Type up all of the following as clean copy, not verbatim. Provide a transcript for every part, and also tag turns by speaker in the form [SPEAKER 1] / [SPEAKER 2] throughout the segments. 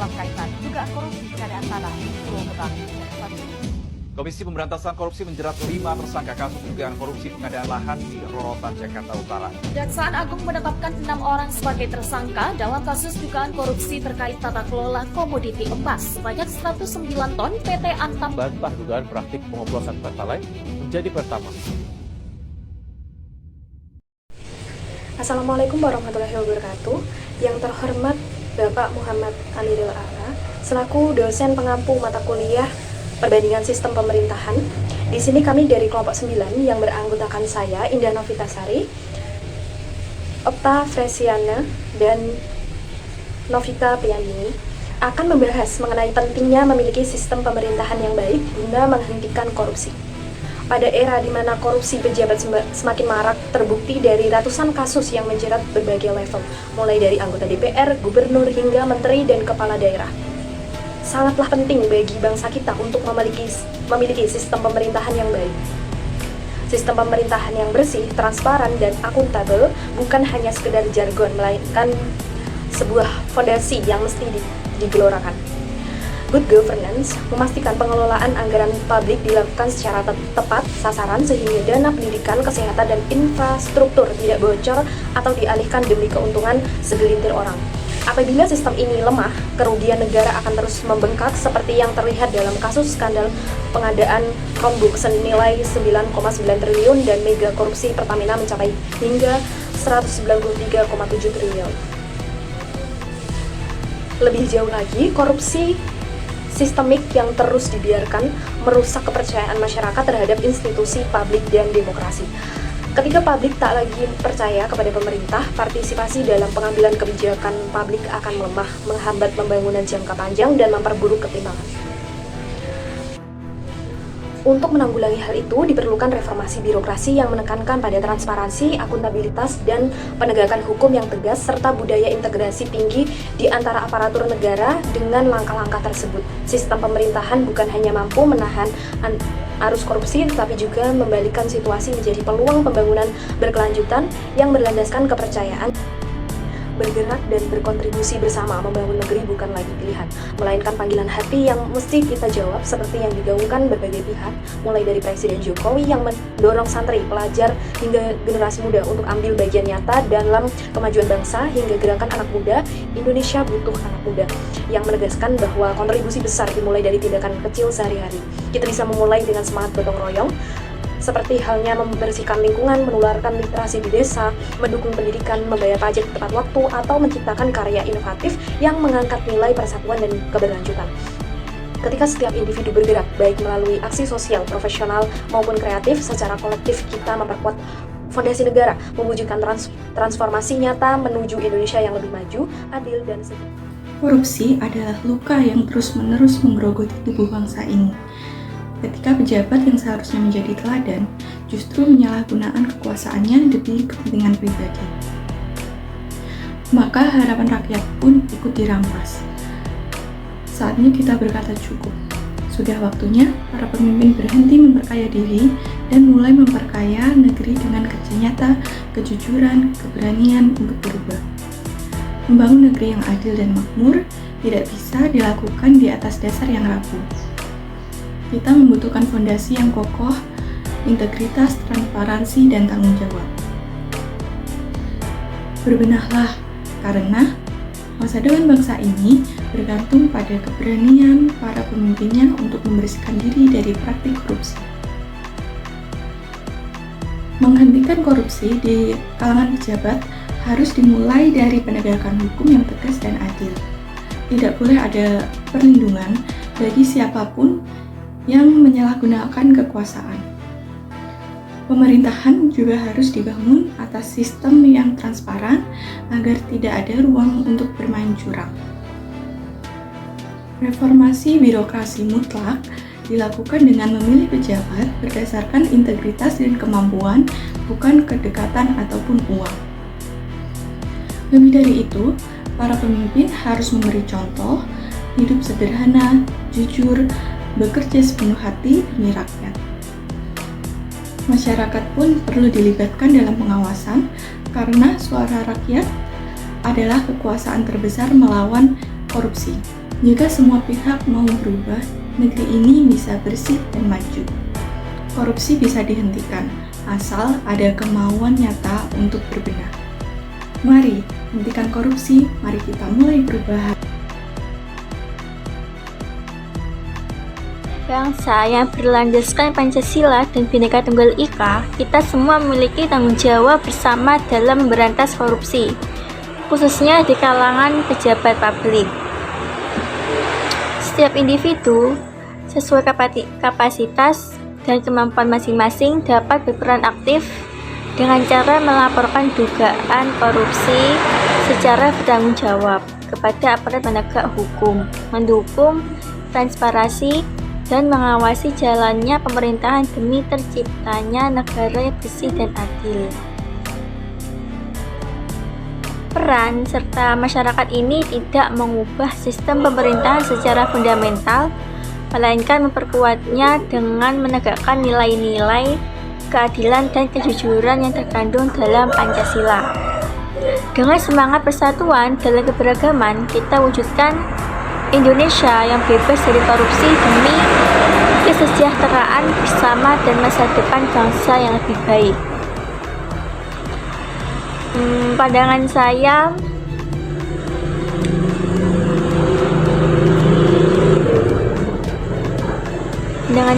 [SPEAKER 1] dalam kaitan dugaan korupsi pengadaan tanah di Pulau Gebang.
[SPEAKER 2] Komisi Pemberantasan Korupsi menjerat 5 tersangka kasus dugaan korupsi pengadaan lahan di Rorotan, Jakarta Utara.
[SPEAKER 3] Kejaksaan Agung menetapkan 6 orang sebagai tersangka dalam kasus dugaan korupsi terkait tata kelola komoditi emas sebanyak 109 ton PT Antam.
[SPEAKER 4] Bantah dugaan praktik pengoplosan Pertalite menjadi pertama.
[SPEAKER 5] Assalamualaikum warahmatullahi wabarakatuh. Yang terhormat Bapak Muhammad Amiril Ala, selaku dosen pengampu mata kuliah Perbandingan Sistem Pemerintahan. Di sini kami dari kelompok 9 yang beranggotakan saya, Indah Novitasari, Opta Fresiana, dan Novita Priyandini akan membahas mengenai pentingnya memiliki sistem pemerintahan yang baik guna menghentikan korupsi. Pada era di mana korupsi pejabat semakin marak, terbukti dari ratusan kasus yang menjerat berbagai level, mulai dari anggota DPR, gubernur, hingga menteri dan kepala daerah. Sangatlah penting bagi bangsa kita untuk memiliki sistem pemerintahan yang baik. Sistem pemerintahan yang bersih, transparan, dan akuntabel bukan hanya sekedar jargon, melainkan sebuah fondasi yang mesti digelorakan. Good governance memastikan pengelolaan anggaran publik dilakukan secara tepat sasaran sehingga dana pendidikan, kesehatan, dan infrastruktur tidak bocor atau dialihkan demi keuntungan segelintir orang. Apabila sistem ini lemah, kerugian negara akan terus membengkak seperti yang terlihat dalam kasus skandal pengadaan Chromebook senilai 9,9 triliun dan mega korupsi Pertamina mencapai hingga 193,7 triliun. Lebih jauh lagi, korupsi sistemik yang terus dibiarkan merusak kepercayaan masyarakat terhadap institusi publik dan demokrasi. Ketika publik tak lagi percaya kepada pemerintah, partisipasi dalam pengambilan kebijakan publik akan melemah, menghambat pembangunan jangka panjang, dan memperburuk ketimpangan. Untuk menanggulangi hal itu, diperlukan reformasi birokrasi yang menekankan pada transparansi, akuntabilitas, dan penegakan hukum yang tegas, serta budaya integrasi tinggi di antara aparatur negara. Dengan langkah-langkah tersebut, sistem pemerintahan bukan hanya mampu menahan arus korupsi, tetapi juga membalikkan situasi menjadi peluang pembangunan berkelanjutan yang berlandaskan kepercayaan. Bergerak dan berkontribusi bersama membangun negeri bukan lagi pilihan, melainkan panggilan hati yang mesti kita jawab, seperti yang digaungkan berbagai pihak, mulai dari Presiden Jokowi yang mendorong santri, pelajar, hingga generasi muda untuk ambil bagian nyata dalam kemajuan bangsa, hingga gerakan anak muda Indonesia Butuh Anak Muda yang menegaskan bahwa kontribusi besar dimulai dari tindakan kecil sehari-hari. Kita bisa memulai dengan semangat gotong royong, seperti halnya membersihkan lingkungan, menularkan literasi di desa, mendukung pendidikan, membayar pajak tepat waktu, atau menciptakan karya inovatif yang mengangkat nilai persatuan dan keberlanjutan. Ketika setiap individu bergerak, baik melalui aksi sosial, profesional, maupun kreatif, secara kolektif kita memperkuat fondasi negara, mewujudkan transformasi nyata menuju Indonesia yang lebih maju, adil, dan sejahtera.
[SPEAKER 6] Korupsi adalah luka yang terus-menerus menggerogoti tubuh bangsa ini. Ketika pejabat yang seharusnya menjadi teladan justru menyalahgunakan kekuasaannya demi kepentingan pribadi, maka harapan rakyat pun ikut dirampas. Saatnya kita berkata cukup. Sudah waktunya para pemimpin berhenti memperkaya diri dan mulai memperkaya negeri dengan kerja nyata, kejujuran, keberanian untuk berubah. Membangun negeri yang adil dan makmur tidak bisa dilakukan di atas dasar yang rapuh. Kita membutuhkan fondasi yang kokoh, integritas, transparansi, dan tanggung jawab. Berbenahlah, karena masa depan bangsa ini bergantung pada keberanian para pemimpinnya untuk membersihkan diri dari praktik korupsi. Menghentikan korupsi di kalangan pejabat harus dimulai dari penegakan hukum yang tegas dan adil. Tidak boleh ada perlindungan bagi siapapun yang menyalahgunakan kekuasaan. Pemerintahan juga harus dibangun atas sistem yang transparan agar tidak ada ruang untuk bermain curang. Reformasi birokrasi mutlak dilakukan dengan memilih pejabat berdasarkan integritas dan kemampuan, bukan kedekatan ataupun uang. Lebih dari itu, para pemimpin harus memberi contoh, hidup sederhana, jujur, bekerja sepenuh hati demi rakyat. Masyarakat pun perlu dilibatkan dalam pengawasan karena suara rakyat adalah kekuasaan terbesar melawan korupsi. Jika semua pihak mau berubah, negeri ini bisa bersih dan maju. Korupsi bisa dihentikan, asal ada kemauan nyata untuk berbenah. Mari hentikan korupsi, mari kita mulai berubah.
[SPEAKER 7] Bangsa yang berlandaskan Pancasila dan Bhinneka Tunggal Ika, kita semua memiliki tanggung jawab bersama dalam memberantas korupsi, khususnya di kalangan pejabat publik. Setiap individu, sesuai kapasitas dan kemampuan masing-masing, dapat berperan aktif dengan cara melaporkan dugaan korupsi secara bertanggung jawab kepada aparat penegak hukum, mendukung transparansi, dan mengawasi jalannya pemerintahan demi terciptanya negara yang bersih dan adil. Peran serta masyarakat ini tidak mengubah sistem pemerintahan secara fundamental, melainkan memperkuatnya dengan menegakkan nilai-nilai keadilan dan kejujuran yang terkandung dalam Pancasila. Dengan semangat persatuan dalam keberagaman, kita wujudkan Indonesia yang bebas dari korupsi demi kesejahteraan bersama dan masa depan bangsa yang lebih baik. Pandangan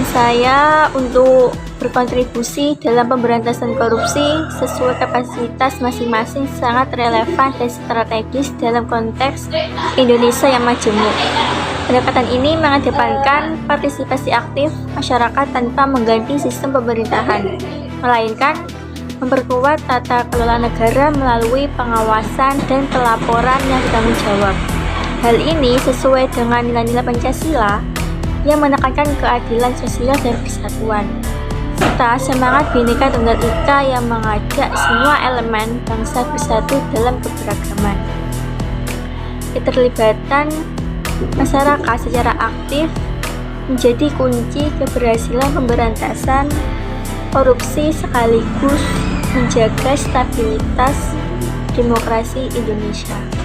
[SPEAKER 7] saya untuk berkontribusi dalam pemberantasan korupsi sesuai kapasitas masing-masing sangat relevan dan strategis dalam konteks Indonesia yang majemuk. Pendekatan ini mengedepankan partisipasi aktif masyarakat tanpa mengganti sistem pemerintahan, melainkan memperkuat tata kelola negara melalui pengawasan dan pelaporan yang bertanggung jawab. Hal ini sesuai dengan nilai-nilai Pancasila yang menekankan keadilan sosial dan persatuan, serta semangat Bhinneka Tunggal Ika yang mengajak semua elemen bangsa bersatu dalam keberagaman. Keterlibatan masyarakat secara aktif menjadi kunci keberhasilan pemberantasan korupsi sekaligus menjaga stabilitas demokrasi Indonesia.